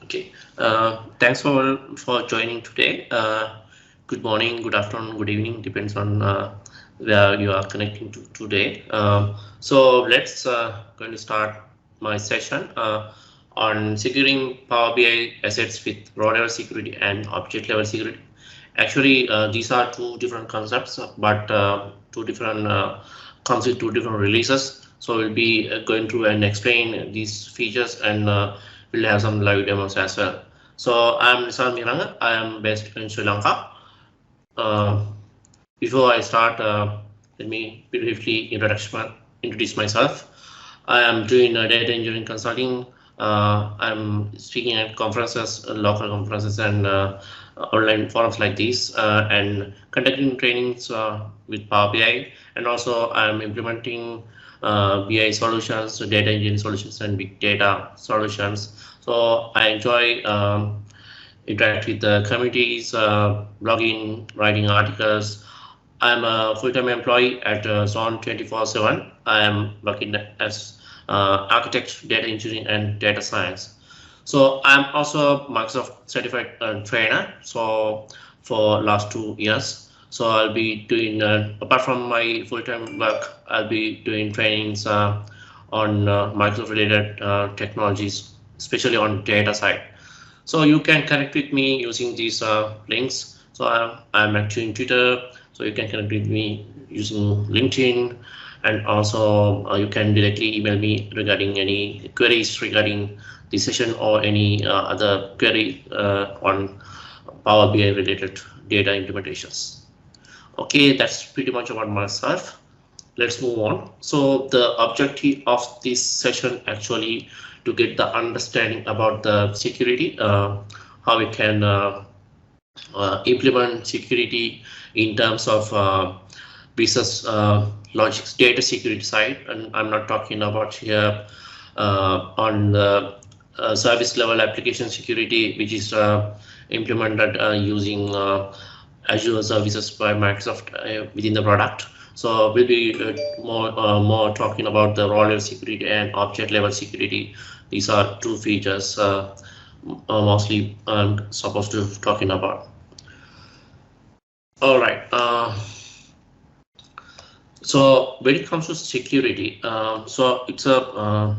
Okay. Thanks for joining today. Good morning, good afternoon, good evening, depends on where you are connecting to today. So let's going to start my session on securing Power BI assets with raw level security and object level security. Actually, these are two different concepts, but comes with two different releases. So we'll be going through and explain these features, and we'll have some live demos as well. So I'm Nisal Mihiranga. I am based in Sri Lanka. Before I start, let me briefly introduce myself. I am doing data engineering consulting. I'm speaking at conferences, local conferences, and online forums like these, and conducting trainings with Power BI, and also I'm implementing BI solutions, data engineering solutions, and big data solutions. So I enjoy interact with the communities, blogging, writing articles. I'm a full-time employee at Zone 24/7. I am working as architect, data engineering, and data science. So I'm also a Microsoft certified trainer. So for last 2 years. So I'll be doing, apart from my full-time work, I'll be doing trainings on Microsoft related technologies, especially on data side. So you can connect with me using these links. So I'm active in Twitter, so you can connect with me using LinkedIn, and also you can directly email me regarding any queries regarding the session or any other query on Power BI related data implementations. Okay, that's pretty much about myself. Let's move on. So the objective of this session actually to get the understanding about the security, how we can implement security in terms of business logics, data security side, and I'm not talking about here on the service level application security, which is implemented using Azure services by Microsoft within the product. So we'll be more talking about the raw level security and object level security. These are two features mostly I'm supposed to talking about. All right. So when it comes to security, so it's a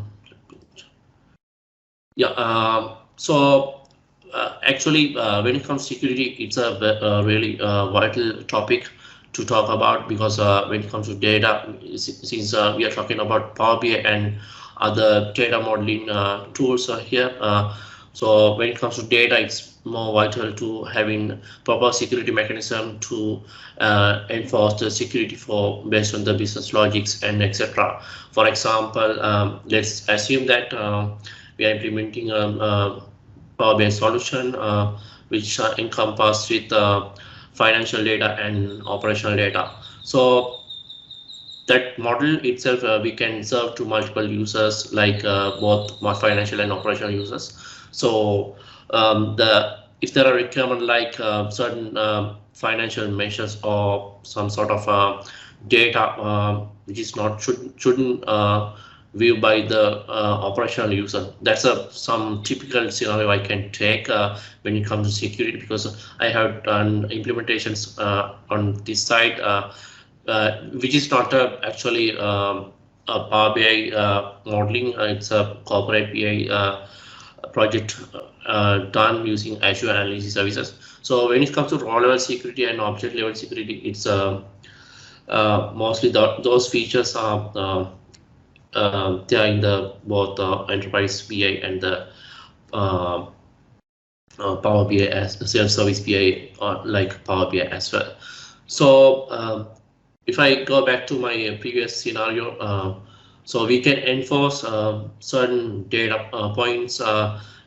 actually when it comes to security, it's a really vital topic to talk about, because when it comes to data, since we are talking about Power BI and other data modeling tools here, so when it comes to data, it's more vital to having proper security mechanism to enforce the security for based on the business logics and etc. For example, let's assume that we are implementing a Power BI solution which encompass with financial data and operational data. So that model itself we can serve to multiple users, like both financial and operational users. So if there are requirements like certain financial measures or some sort of data which is not shouldn't view by the operational user, that's some typical scenario I can take when it comes to security, because I have done implementations on this side, which is not actually a Power BI modeling. It's a corporate BI project done using Azure analysis services. So when it comes to raw level security and object level security, it's mostly those features are they are in the both enterprise BI and the Power BI as self-service BI, or like Power BI as well. So if I go back to my previous scenario, so we can enforce certain data points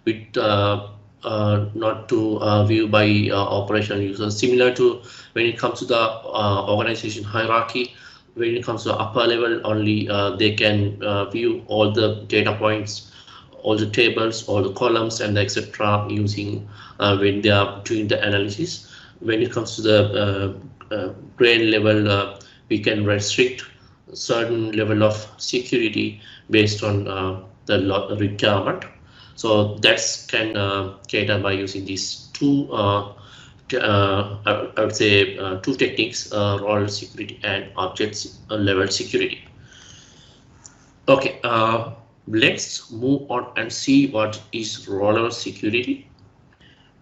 with not to view by operational users, similar to when it comes to the organization hierarchy. When it comes to upper level, only they can view all the data points, all the tables, all the columns, and etc. using when they are doing the analysis. When it comes to the grain level, we can restrict certain level of security based on the requirement. So that's can cater by using these two I would say two techniques, role security and objects level security. Okay, let's move on and see what is role level security.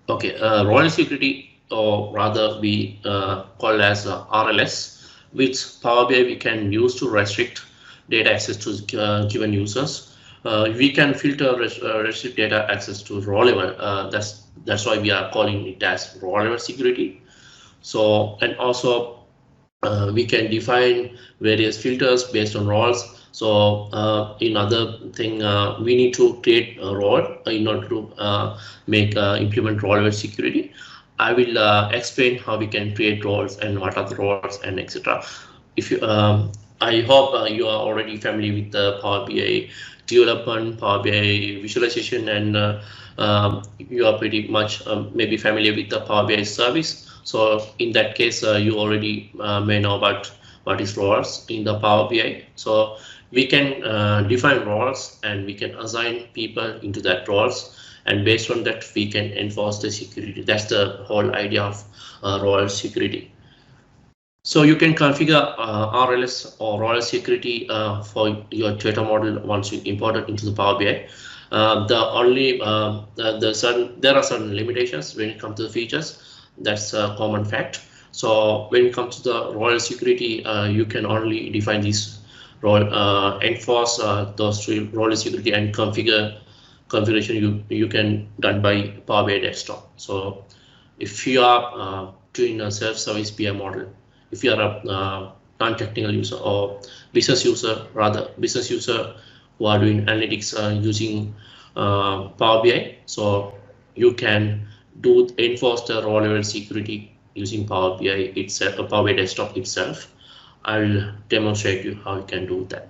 Okay, role security, or rather we call as RLS, which Power BI we can use to restrict data access to given users. We can filter restrict data access to role level. That's why we are calling it as role level security. So, and also we can define various filters based on roles. So in other thing, we need to create a role in order to make implement role level security. I will explain how we can create roles and what are the roles and etc. If you, I hope you are already familiar with the Power BI development, Power BI visualization, and you are pretty much maybe familiar with the Power BI service. So in that case, you already may know about what is roles in the Power BI. So we can define roles and we can assign people into that roles, and based on that we can enforce the security. That's the whole idea of role security. So you can configure RLS or role security for your data model once you import it into the Power BI. There are certain limitations when it comes to the features. That's a common fact. So when it comes to the role security, you can only define these role, enforce those role security and configuration you can done by Power BI desktop. So if you are doing a self-service BI model, if you are a non-technical user or business user, who are doing analytics using Power BI, so you can enforce the role level security using Power BI itself, Power BI desktop itself. I'll demonstrate you how you can do that.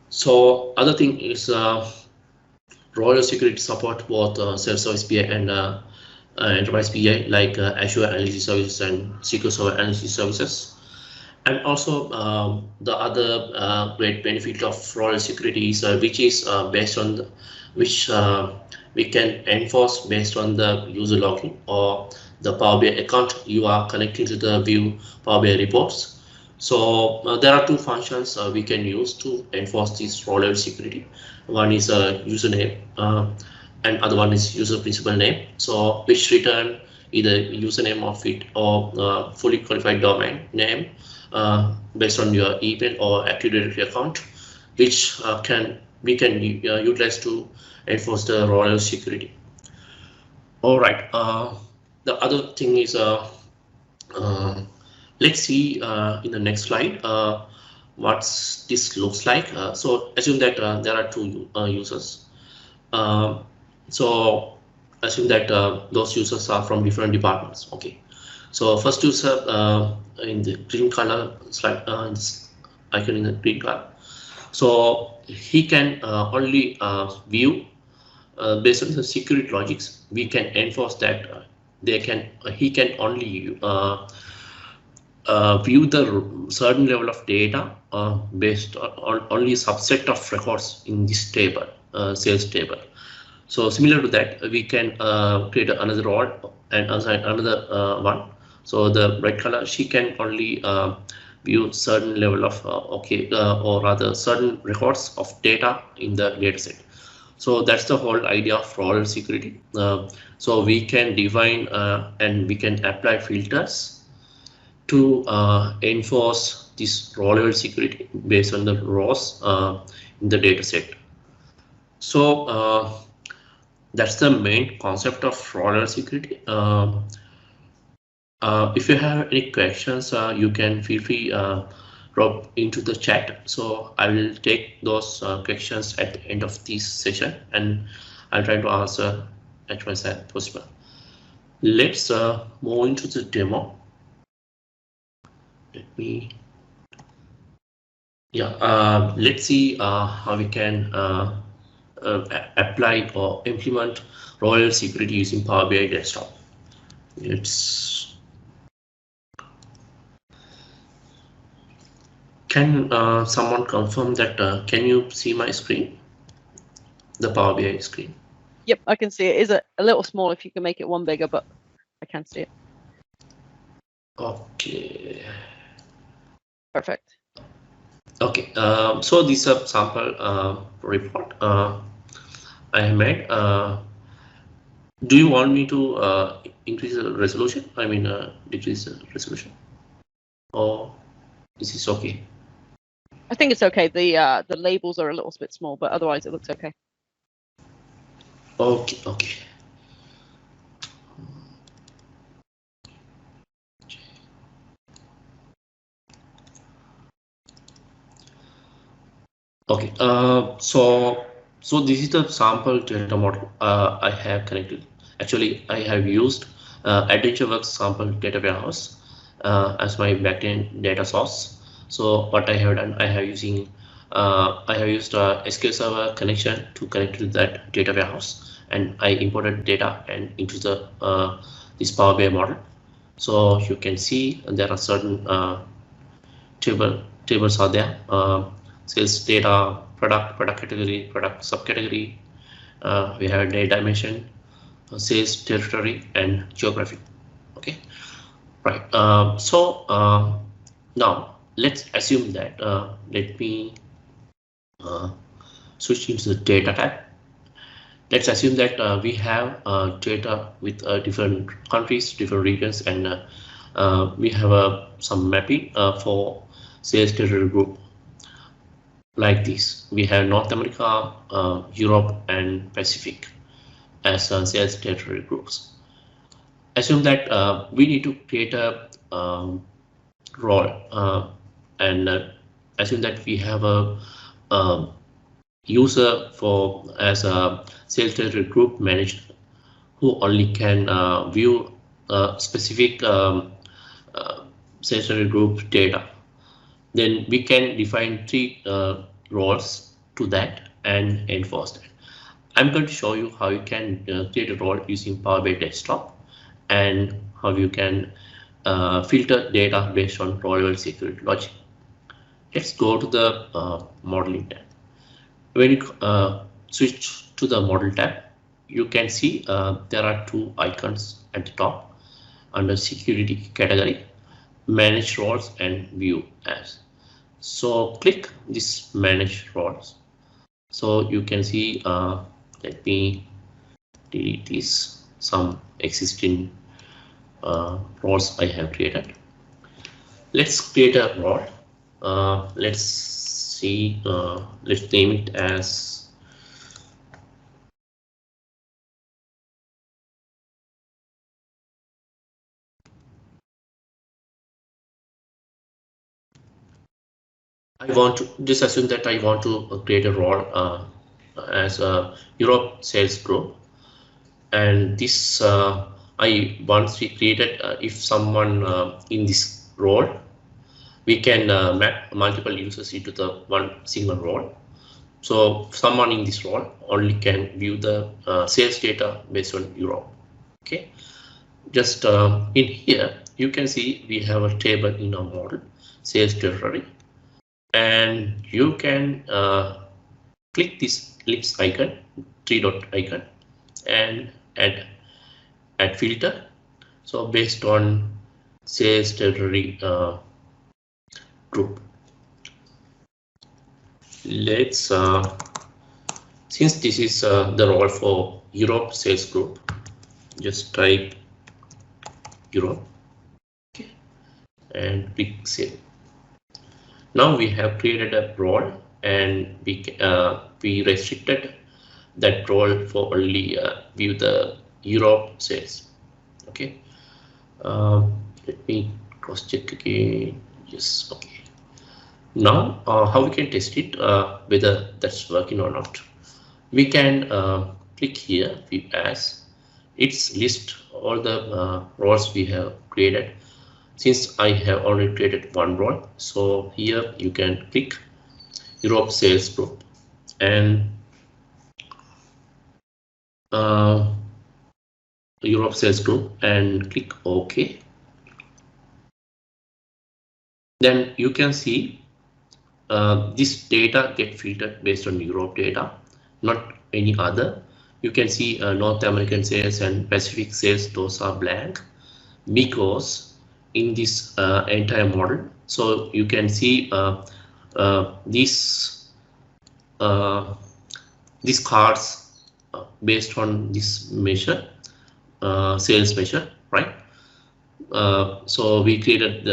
So other thing is role level security support both self-service BI and enterprise BI like Azure Analysis Services and SQL Server Analysis Services. And also the other great benefit of role security is which is based on which we can enforce based on the user login or the Power BI account you are connecting to the view Power BI reports. So there are two functions we can use to enforce this role level security. One is a username and other one is user principal name. So which return either username of it or fully qualified domain name based on your email or Active Directory account, which we can utilize to enforce the role level security. All right. The other thing is let's see in the next slide what this looks like. So assume that there are two users. So assume that those users are from different departments. Okay. So first user in the green color slide, icon in the green color. So he can only view based on the security logics. We can enforce that he can only view the certain level of data based on only subset of records in this table, sales table. So similar to that, we can create another role and assign another one. So the red color, she can only view certain level of or rather certain records of data in the dataset. So that's the whole idea of role security. So we can define and we can apply filters to enforce this role level security based on the rows in the dataset. So that's the main concept of role level security. If you have any questions, you can feel free drop into the chat. So I will take those questions at the end of this session, and I'll try to answer as much as possible. Let's move into the demo. Let me. Yeah, let's see how we can apply or implement role level security using Power BI desktop. Can someone confirm that? Can you see my screen? The Power BI screen. Yep, I can see it. It is a little small if you can make it one bigger, but I can see it. Okay. Perfect. Okay. So this is a sample report I have made. Do you want me to increase the resolution? I mean, decrease the resolution, or this is okay? I think it's okay. The labels are a little bit small, but otherwise it looks okay. Okay. Okay. Okay. So this is the sample data model I have connected. Actually, I have used AdventureWorks sample data warehouse as my backend data source. So what I have done, I have used SQL Server connection to connect to that data warehouse, and I imported data and into the this Power BI model. So you can see there are certain tables are there. Sales data, product category, product subcategory. We have data dimension, sales territory, and geography. Okay, right. Now let's assume that let me switch into the data tab. Let's assume that we have data with different countries, different regions, and we have some mapping for sales territory group. Like this, we have North America, Europe, and Pacific as sales territory groups. Assume that we need to create a role and assume that we have a user for as a sales territory group manager who only can view specific sales territory group data. Then we can define three roles to that and enforce that. I'm going to show you how you can create a role using Power BI Desktop and how you can filter data based on role level security logic. Let's go to the modeling tab. When you switch to the model tab, you can see there are two icons at the top under security category, manage roles and view as. So click this manage roles. So you can see, let me delete this, some existing roles I have created. Let's create a role. Let's see, let's name it as I want to just assume that I want to create a role as a Europe sales group, and this once we created, if someone in this role, we can map multiple users into the one single role. So someone in this role only can view the sales data based on Europe. Okay, just in here you can see we have a table in our model, sales territory. And you can click this ellipse icon, three dot icon, and add filter. So based on sales territory group, let's since this is the role for Europe sales group, just type Europe, okay, and click save. Now we have created a role, and we restricted that role for only view the Europe sales. Okay, let me cross check again. Yes, okay. Now how we can test it whether that's working or not? We can click here, view as. It's list all the roles we have created. Since I have already created one role, so here you can click Europe sales group and Europe sales group and click OK. Then you can see this data get filtered based on Europe data, not any other. you can see North American sales and Pacific sales, those are blank because in this entire model. So you can see these cards based on this measure, sales measure, right? So we created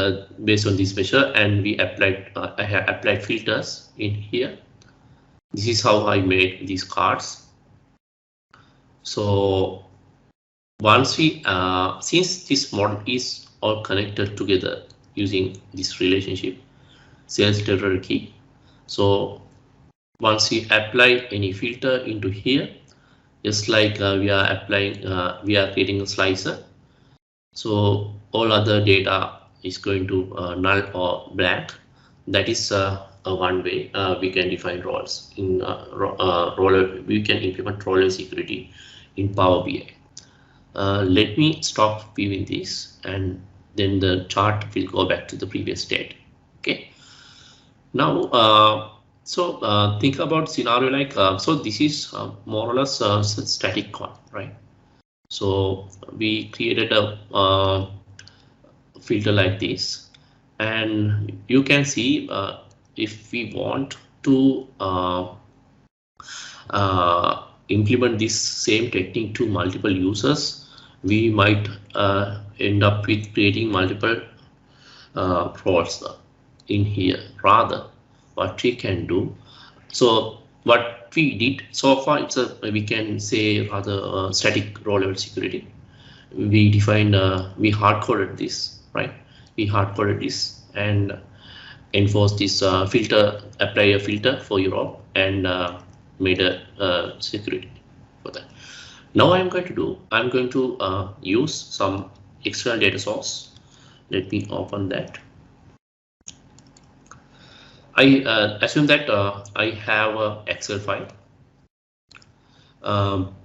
based on this measure, and we applied I have applied filters in here. This is how I made these cards. So once we since this model is all connected together using this relationship sales territory key, so once we apply any filter into here, just like we are applying, we are creating a slicer. So all other data is going to null or blank. That is one way we can define roles in role. We can implement role security in Power BI. Let me stop viewing this, and then the chart will go back to the previous state. Okay. Now, think about scenario like so. This is more or less a static one, right? So we created a filter like this, and you can see if we want to implement this same technique to multiple users, we might end up with creating multiple roles in here. Rather, what we can do, so what we did so far, it's a, we can say rather static role level security. We defined, we hard coded this, right? We hard coded this and enforce this filter, apply a filter for your role, and made a security for that. Now I'm going to use some external data source. Let me open that. I assume that I have an Excel file.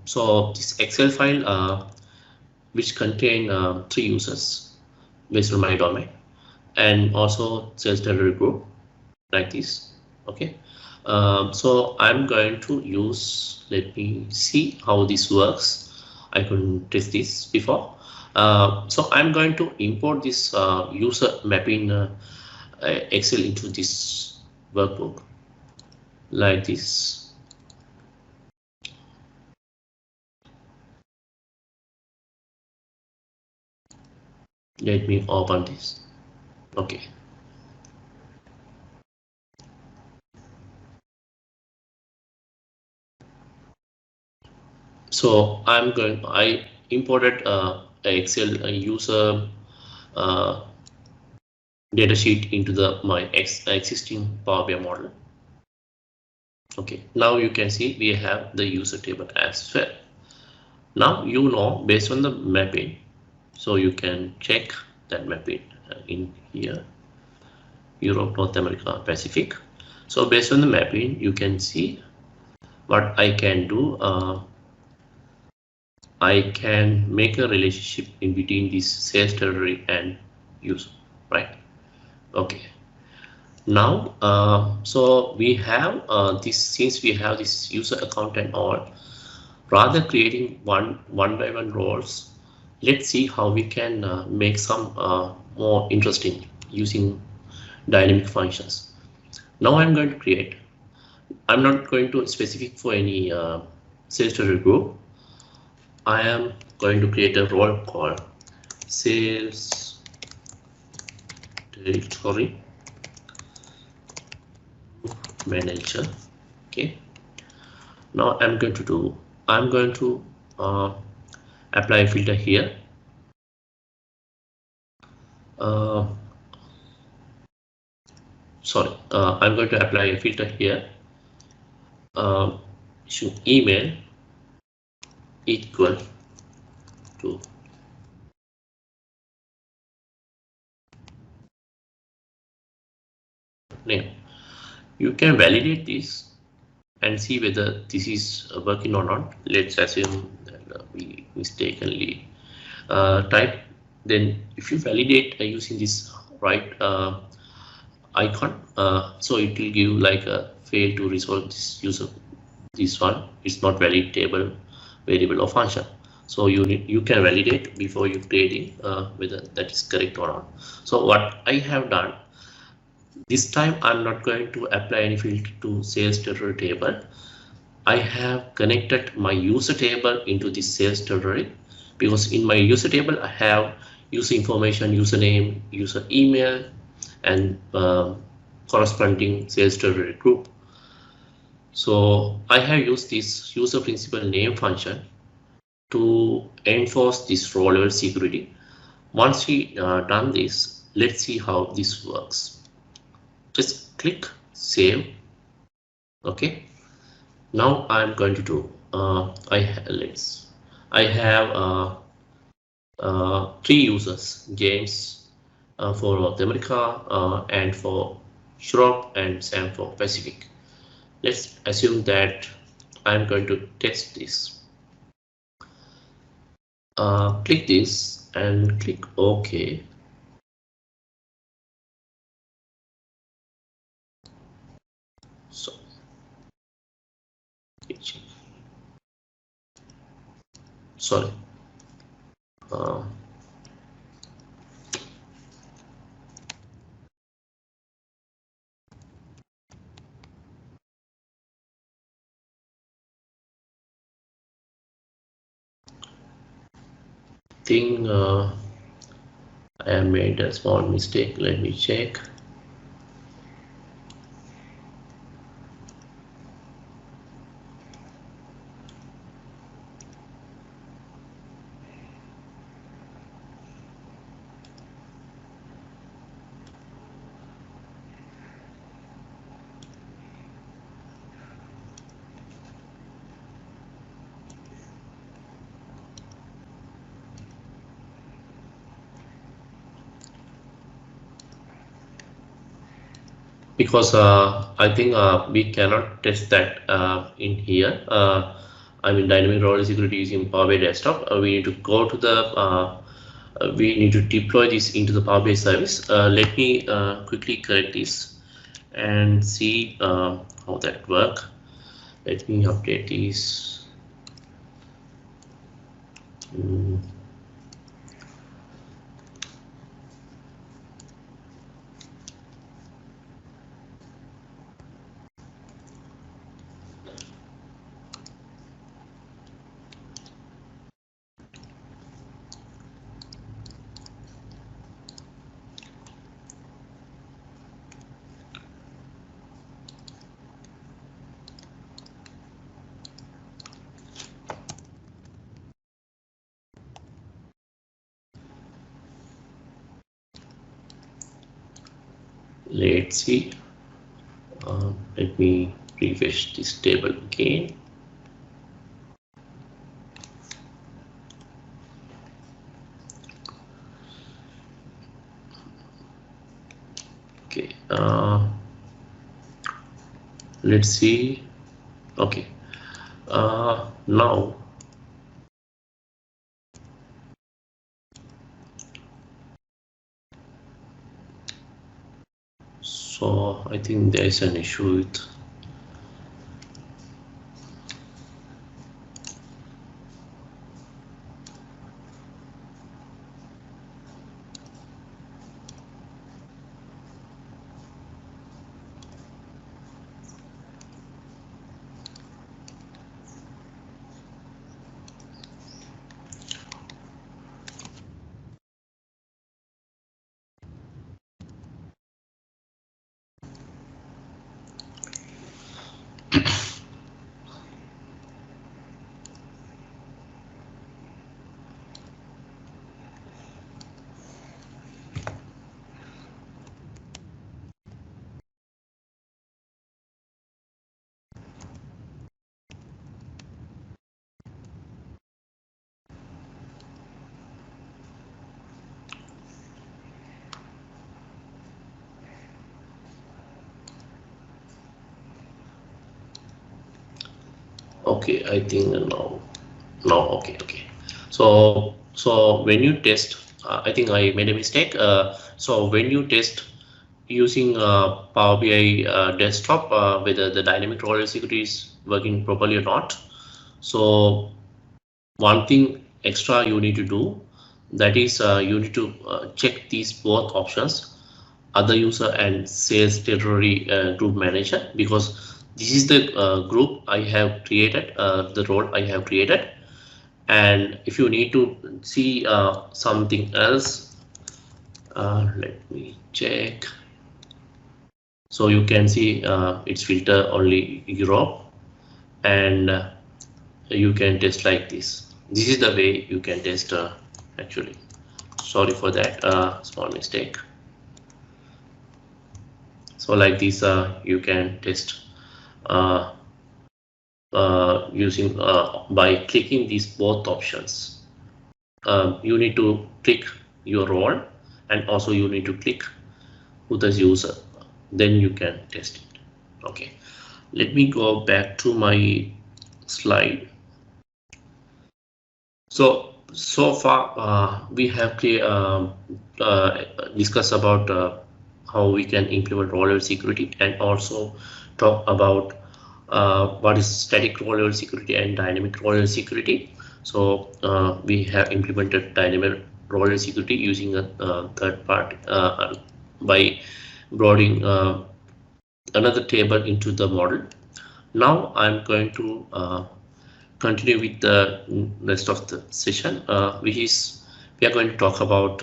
So this Excel file which contain 3 users based on my domain, and also sales territory group like this. Okay. So I'm going to use, let me see how this works. I couldn't test this before. So I'm going to import this user mapping Excel into this workbook like this. Let me open this. Okay. So I imported Excel user data sheet into my existing Power BI model. Okay, now you can see we have the user table as well. Now you know based on the mapping, so you can check that mapping in here, Europe, North America, Pacific. So based on the mapping, you can see what I can do. I can make a relationship in between this sales territory and user, right? Okay. Now, so we have this, since we have this user account and all, rather creating one by one roles, let's see how we can make some more interesting using dynamic functions. Now I'm going to create, I'm not going to specific for any sales territory group. I am going to create a role called sales territory manager. Okay. Now I'm going to apply a filter here. Sorry, I'm going to apply a filter here. Should email equal to name. You can validate this and see whether this is working or not. Let's assume that we mistakenly type. Then if you validate using this right icon, so it will give like a fail to resolve this user. This one is not valid table variable or function. So you can validate before you creating whether that is correct or not. So what I have done this time, I'm not going to apply any field to sales territory table. I have connected my user table into the sales territory, because in my user table I have user information, username, user email, and corresponding sales territory group. So I have used this user principal name function to enforce this role level security. Once we done this, let's see how this works. Just click save. Okay. Now I'm going to do. I have 3 users: James for North America, and for Europe, and Sam for Pacific. Let's assume that I'm going to test this. Click this and click OK. So, sorry. Think I made a small mistake. Let me check. Because I think we cannot test that in here. I mean, dynamic role security using Power BI desktop. We need to go to the we need to deploy this into the Power BI service. Let me quickly correct this and see how that work. Let me update this. Let's see. Let me refresh this table again. Okay. Let's see. Okay. Now. So I think there's an issue with. Okay, I think no, okay. So when you test, I think I made a mistake. So when you test using Power BI desktop, whether the dynamic role security is working properly or not. So one thing extra you need to do, that is you need to check these both options, other user and sales territory group manager, because this is the group I have created, the role I have created. And if you need to see something else, let me check. So you can see it's filter only Europe, and you can test like this. This is the way you can test actually. Sorry for that small mistake. So like this you can test using by clicking these both options. You need to click your role, and also you need to click who the user, then you can test it. Okay, let me go back to my slide. So far we have discussed about how we can implement role level security, and also talk about what is static role level security and dynamic role level security. So we have implemented dynamic role level security using a third party by broadening another table into the model. Now I'm going to continue with the rest of the session, which is we are going to talk about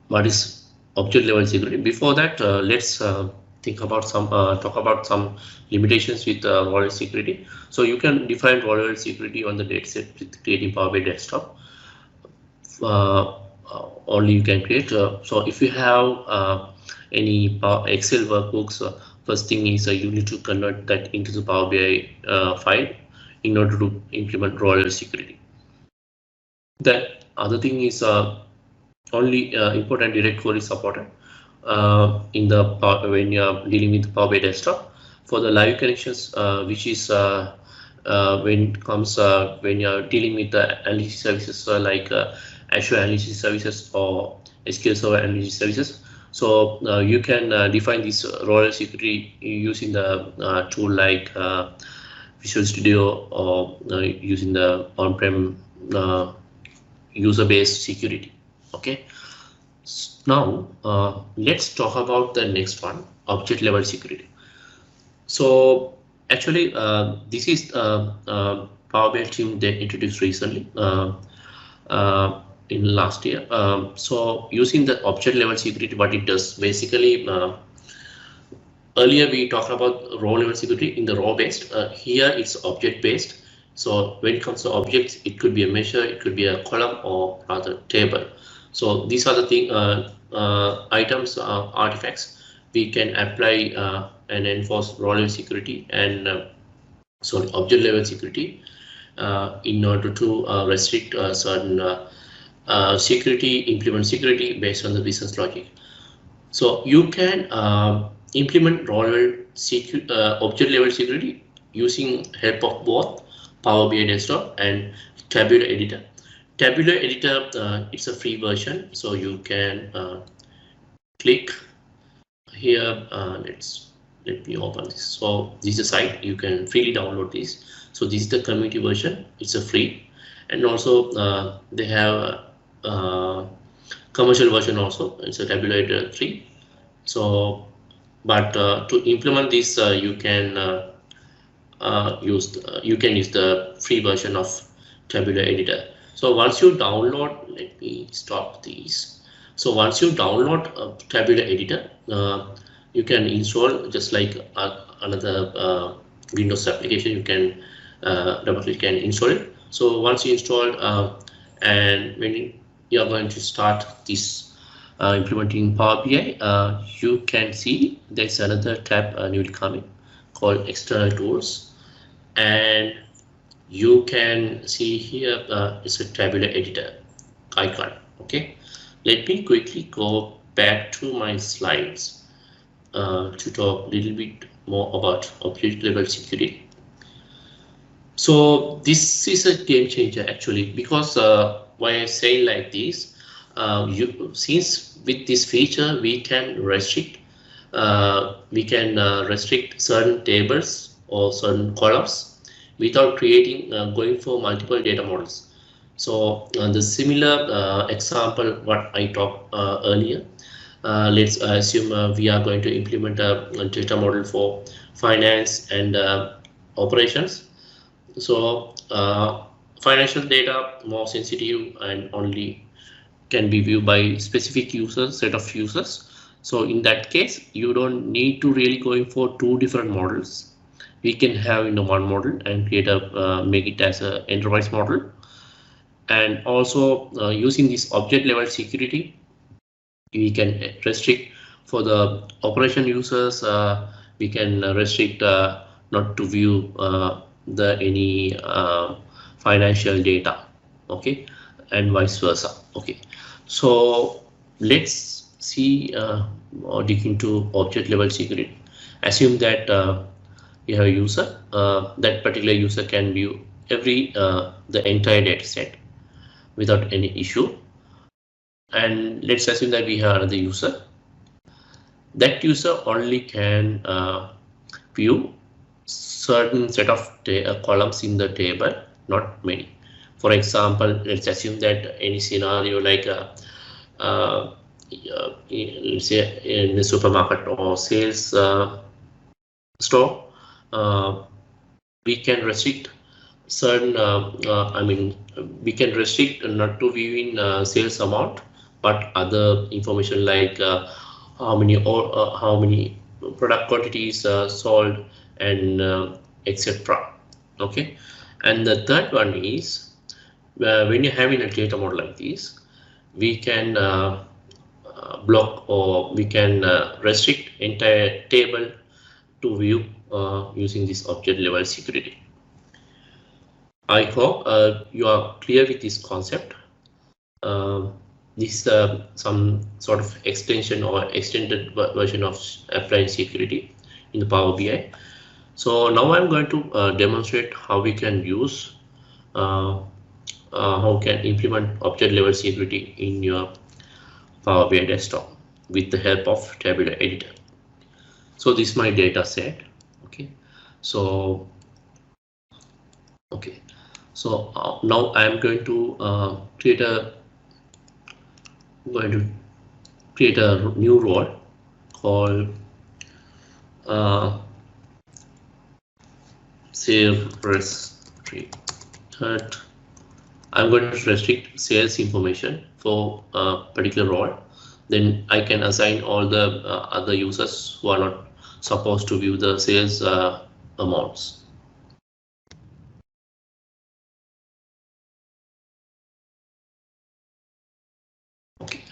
what is object level security. Before that, let's think about some talk about some limitations with role level security. So you can define role level security on the dataset with creating Power BI desktop. Only you can create. So if you have any Excel workbooks, first thing is you need to convert that into the Power BI file in order to implement role level security. The other thing is only important directory supported in the when you are dealing with the Power BI desktop. For the live connections, which is when it comes when you are dealing with the analysis services like Azure analysis services or SQL Server analysis services. So you can define this role level security using the tool like Visual Studio, or using the on-prem user-based security. Okay. Now let's talk about the next one, object level security. So actually this is Power BI team they introduced recently in last year. So using the object level security, what it does basically, earlier we talked about row level security in the row based. Here it's object based. So when it comes to objects, it could be a measure, it could be a column, or rather table. So these are the thing items, artifacts we can apply and enforce row level security and object level security in order to restrict certain security, implement security based on the business logic. So you can implement role level object level security using help of both Power BI desktop and Tabular editor. Tabular editor, it's a free version, so you can click here. Let me open this. So this is a site, you can freely download this. So this is the community version, it's a free, and also they have commercial version also, it's a Tabular editor 3. So but to implement this you can use the free version of Tabular editor. So once you download, let me stop these. So once you download Tabular editor, you can install just like another Windows application. You can double click and install it. So once you install and when you are going to start this implementing Power BI, you can see there's another tab newly coming called External Tools, and you can see here it's a Tabular editor icon. Okay, let me quickly go back to my slides to talk a little bit more about object level security. So this is a game changer actually, because why I say like this, since with this feature we can restrict certain tables or certain columns without creating going for multiple data models. So the similar example what I talked earlier. Let's assume we are going to implement a data model for finance and operations. So financial data more sensitive and only can be viewed by specific users, set of users. So in that case, you don't need to really going for two different models. We can have in the one model and create a make it as an enterprise model. And also using this object level security, we can restrict for the operation users. We can restrict not to view the any financial data, okay, and vice versa. Okay, so let's see or dig into object level security. Assume that you have a user. That particular user can view every the entire data set without any issue. And let's assume that we have another user. That user only can view certain set of columns in the table, not many. For example, let's assume that any scenario like let's say in the supermarket or sales store, we can restrict certain. I mean, we can restrict not to viewing sales amount, but other information like how many product quantities sold and etc. Okay, and the third one is when you're having a data model like this, we can block or we can restrict entire table to view using this object level security. I hope you are clear with this concept. This is some sort of extension or extended version of applying security in the Power BI. So now I'm going to demonstrate how we can use, how we can implement object level security in your Power BI desktop with the help of tabular editor. So this is my data set. Okay, so now I'm going to create a new role called save restrict. I'm going to restrict sales information for a particular role. Then I can assign all the other users who are not supposed to view the sales amounts. Okay,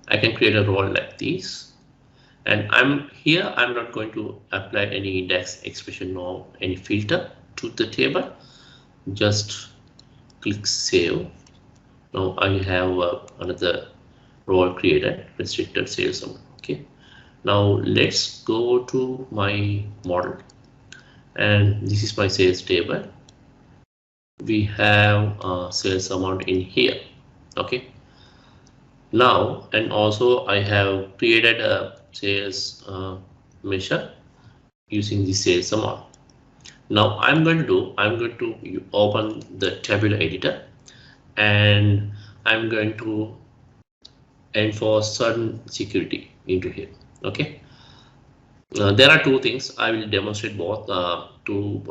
I can create a role like this, and I'm not going to apply any index expression or any filter to the table. Just click save. Now I have another role created, restricted sales amount. Okay, now let's go to my model, and this is my sales table. We have sales amount in here. Okay, now, and also I have created a sales measure using the sales amount. Now I'm going to open the tabular editor, and I'm going to enforce certain security into here. Okay, there are two things. I will demonstrate both to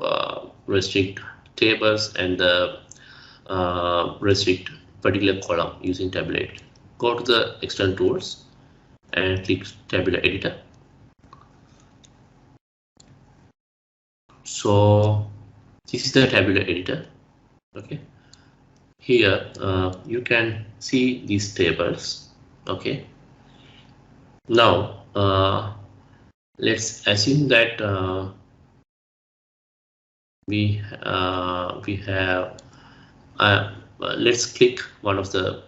restrict tables and restrict particular column using tabular editor. Go to the external tools and click tabular editor. So this is the tabular editor. Okay, here you can see these tables. Okay, now let's assume that we have let's click one of the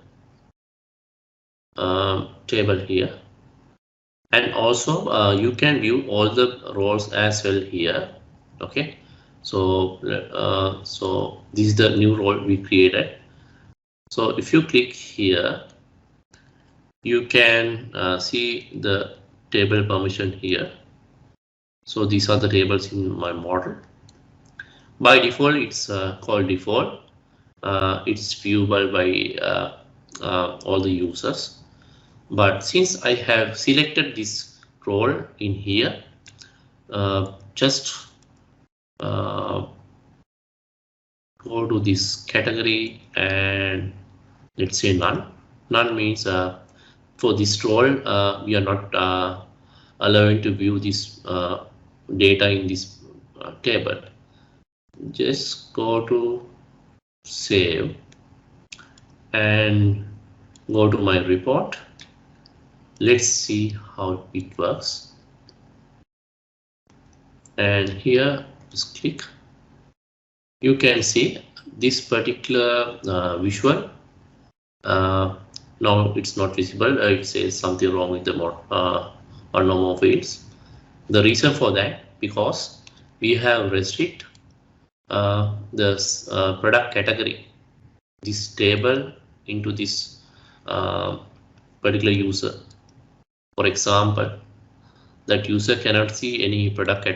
table here, and also you can view all the rows as well here. Okay, so so this is the new role we created. So if you click here, you can see the table permission here. So these are the tables in my model. By default, it's called default. It's viewable by all the users. But since I have selected this role in here, just go to this category and let's say none. None means for this role we are not allowing to view this data in this table. Just go to save and go to my report. Let's see how it works. And here just click. You can see this particular visual. Now it's not visible. It says something wrong with the or no more fields. The reason for that, because we have restrict the product category, this table, into this particular user. For example, that user cannot see any product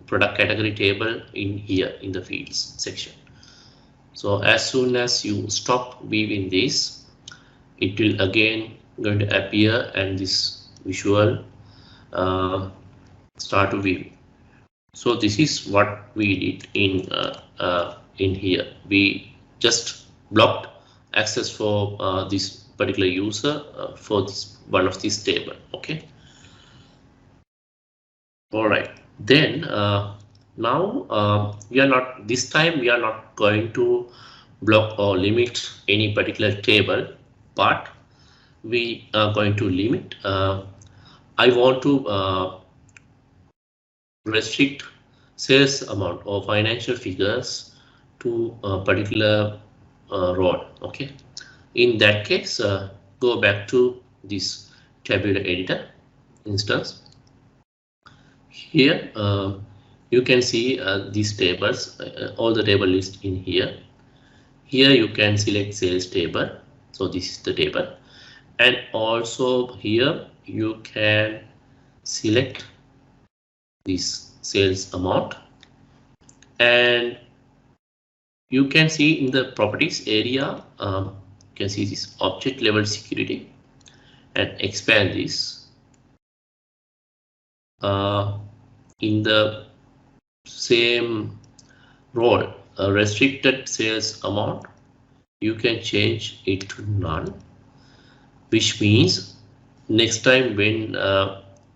category table in here in the fields section. So as soon as you stop viewing this, it will again going to appear and this visual start to view. So this is what we did in here. We just blocked access for this particular user for this one of this table. Okay. All right. Then now we are not, this time we are not going to block or limit any particular table, but we are going to limit. I want to restrict sales amount or financial figures to a particular role. Okay. In that case, go back to this tabular editor instance. Here you can see these tables, all the table list in here. Here you can select sales table. So this is the table, and also here you can select this sales amount, and you can see in the properties area, you can see this object level security, and expand this. In the same role, a restricted sales amount, you can change it to none, which means next time when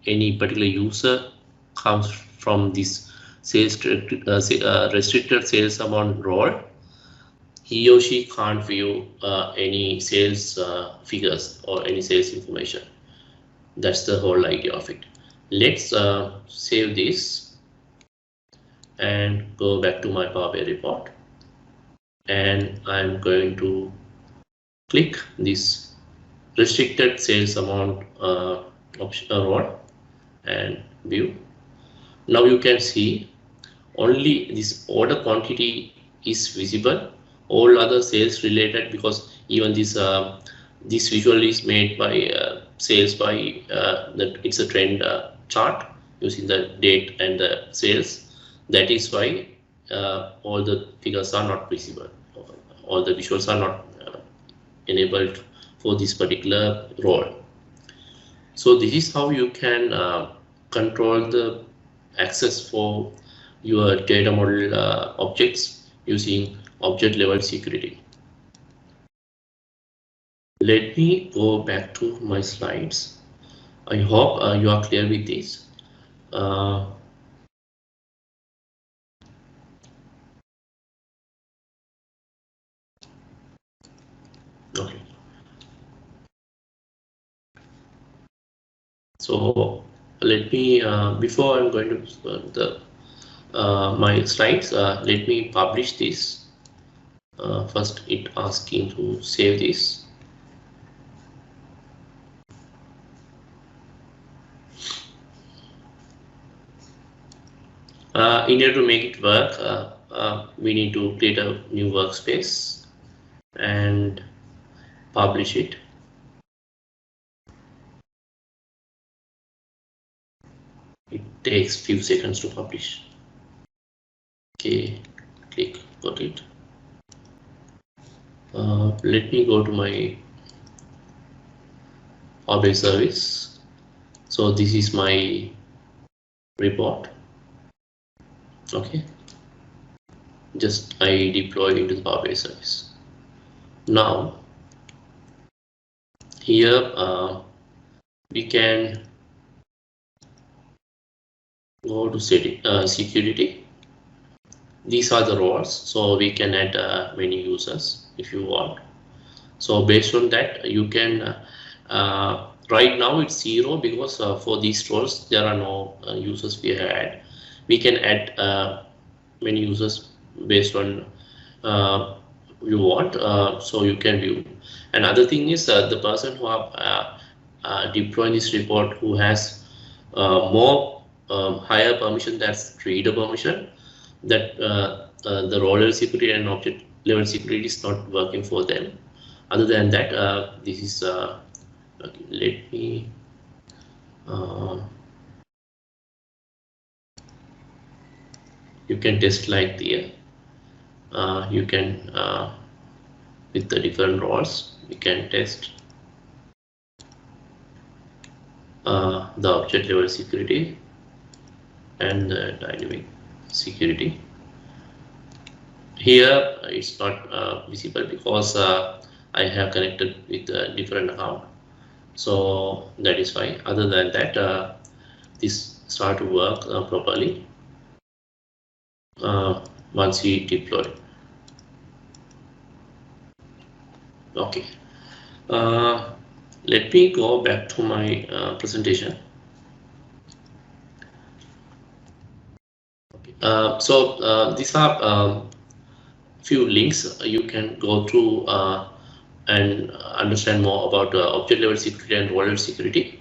any particular user comes from this sales restricted sales amount role, he or she can't view any sales figures or any sales information. That's the whole idea of it. Let's save this and go back to my Power BI report, and I'm going to click this restricted sales amount option role and view. Now you can see only this order quantity is visible, all other sales related, because even this this visual is made by sales by that it's a trend chart using the date and the sales. That is why all the figures are not visible, all the visuals are not enabled for this particular role. So this is how you can control the access for your data model objects using object level security. Let me go back to my slides. I hope you are clear with this. Okay. So let me, before I'm going to my slides, let me publish this. First, it asking to save this. In order to make it work, we need to create a new workspace and publish it. It takes few seconds to publish. Okay, click, got it. Let me go to my Power service. So this is my report. Okay, just I deploy into the Power service. Now here we can go to setting, security. These are the roles, so we can add many users if you want. So based on that, you can right now it's 0 because for these roles there are no users we had. We can add many users based on you want, so you can view. Another thing is the person who are deploying this report who has more higher permission, that's reader permission, that the role level security and object level security is not working for them. Other than that, this is okay, let me you can test like the you can with the different roles we can test the object level security and the dynamic security. Here it's not visible because I have connected with a different account, so that is fine. Other than that, this start to work properly once we deploy. Okay, let me go back to my presentation. Okay. These are few links you can go through and understand more about object level security and role level security.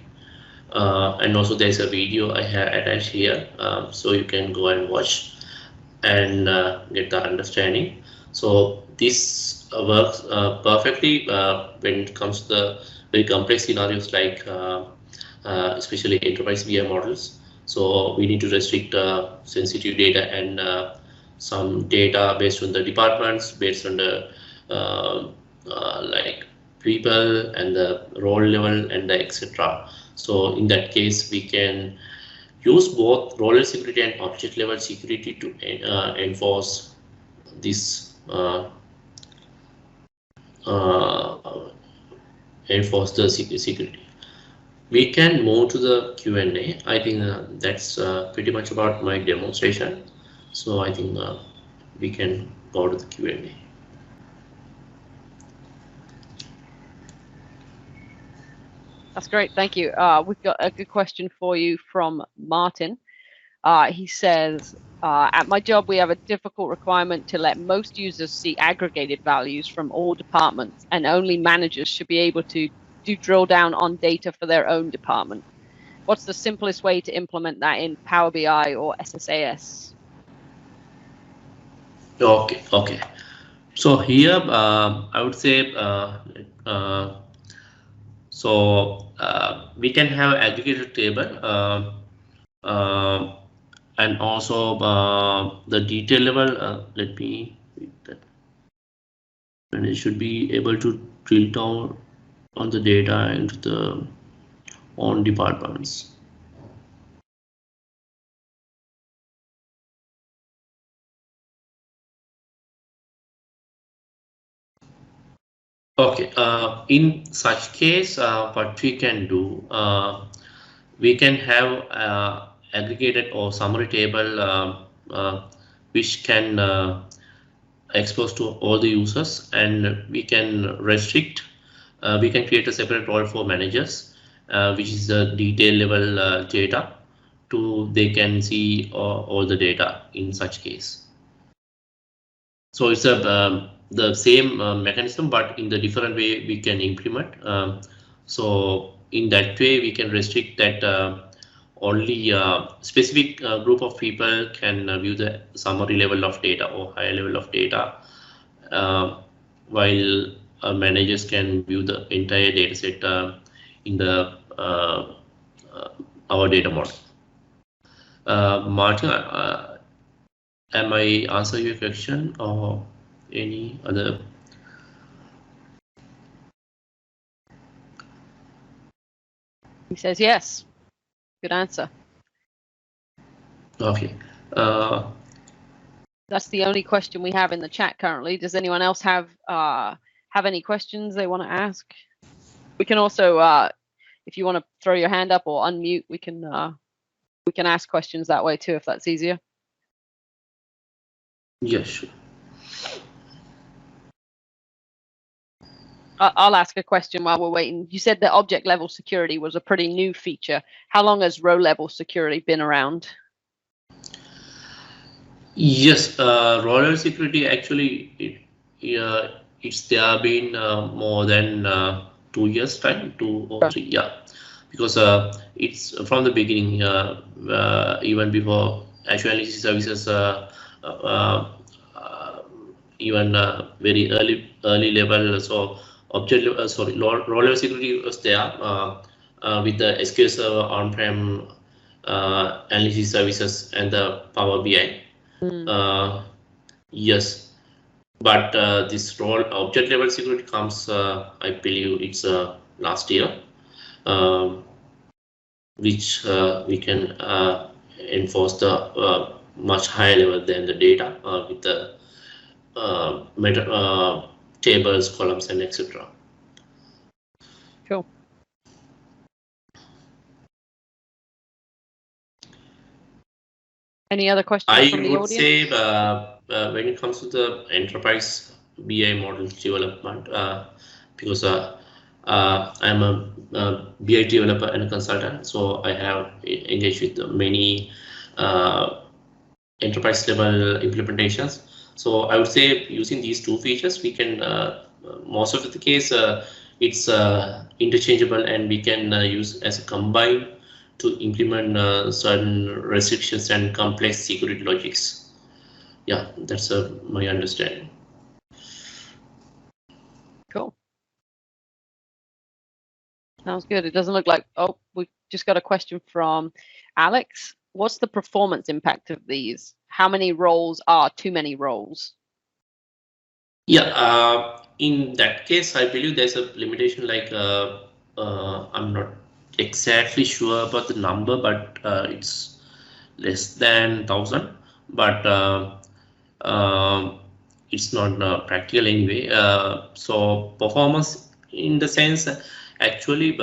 And also there's a video I have attached here, so you can go and watch and get the understanding. So this works perfectly when it comes to the very complex scenarios like especially enterprise VM models. So we need to restrict sensitive data and some data based on the departments, based on the like people and the role level and the etc. So in that case, we can use both role level security and object level security to enforce this enforce the security. We can move to the Q&A. I think that's pretty much about my demonstration. So I think we can go to the Q&A. That's great, thank you. We've got a good question for you from Martin. He says, at my job, we have a difficult requirement to let most users see aggregated values from all departments, and only managers should be able to drill down on data for their own department. What's the simplest way to implement that in Power BI or SSAS? Okay. So here I would say we can have aggregated table and also the detail level. Let me read that. And it should be able to drill down on the data into the own departments. Okay, in such case, what we can do, we can have aggregated or summary table which can expose to all the users, and we can restrict, we can create a separate role for managers, which is the detail level data, to they can see all the data in such case. So it's the same mechanism, but in the different way we can implement. So in that way we can restrict that only specific group of people can view the summary level of data or higher level of data, while managers can view the entire data set in the our data model. Martin, Am I answer your question or any other? He says yes. Good answer. Okay. That's the only question we have in the chat currently. Does anyone else have any questions they want to ask? We can also, if you want to throw your hand up or unmute, we can ask questions that way too, if that's easier. Yes, sure. I'll ask a question while we're waiting. You said that object level security was a pretty new feature. How long has row level security been around? Yes, row level security actually it's there been more than 2 years time, 2 or 3, yeah, because it's from the beginning, even before Azure analysis services, even very early level. So object row level security was there with the SQL Server on-prem analysis services and the Power BI. Yes, but this role object level security comes, I believe it's last year, which we can enforce the much higher level than the data with the tables, columns, and etc. Cool. Any other questions from the audience? I would say when it comes to the enterprise BI model development, because I'm a BI developer and a consultant, so I have engaged with many enterprise level implementations. So I would say using these two features, we can most of the case it's interchangeable, and we can use as a combine to implement certain restrictions and complex security logics. Yeah, that's my understanding. Cool. Sounds good. It doesn't look like, oh, we just got a question from Alex. What's the performance impact of these? How many roles are too many roles? Yeah, in that case, I believe there's a limitation, like I'm not exactly sure about the number, but it's less than 1,000, but it's not practical anyway. So performance in the sense, actually,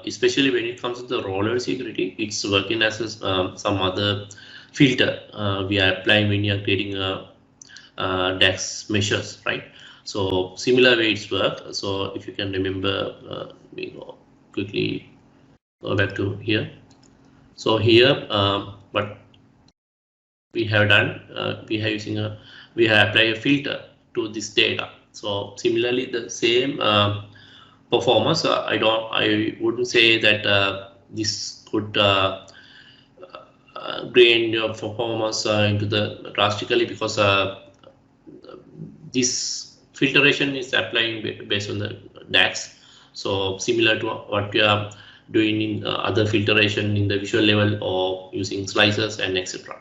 especially when it comes to the row level security, it's working as some other filter we are applying when you are creating a DAX measures, right? So similar way it's work. So if you can remember, we quickly go back to here. So here, what we have done, we have applied a filter to this data. So similarly, the same performance. I wouldn't say that this could drain your performance into the drastically, because this filtration is applying based on the DAX. So similar to what we are doing in other filtration in the visual level or using slicers and etc.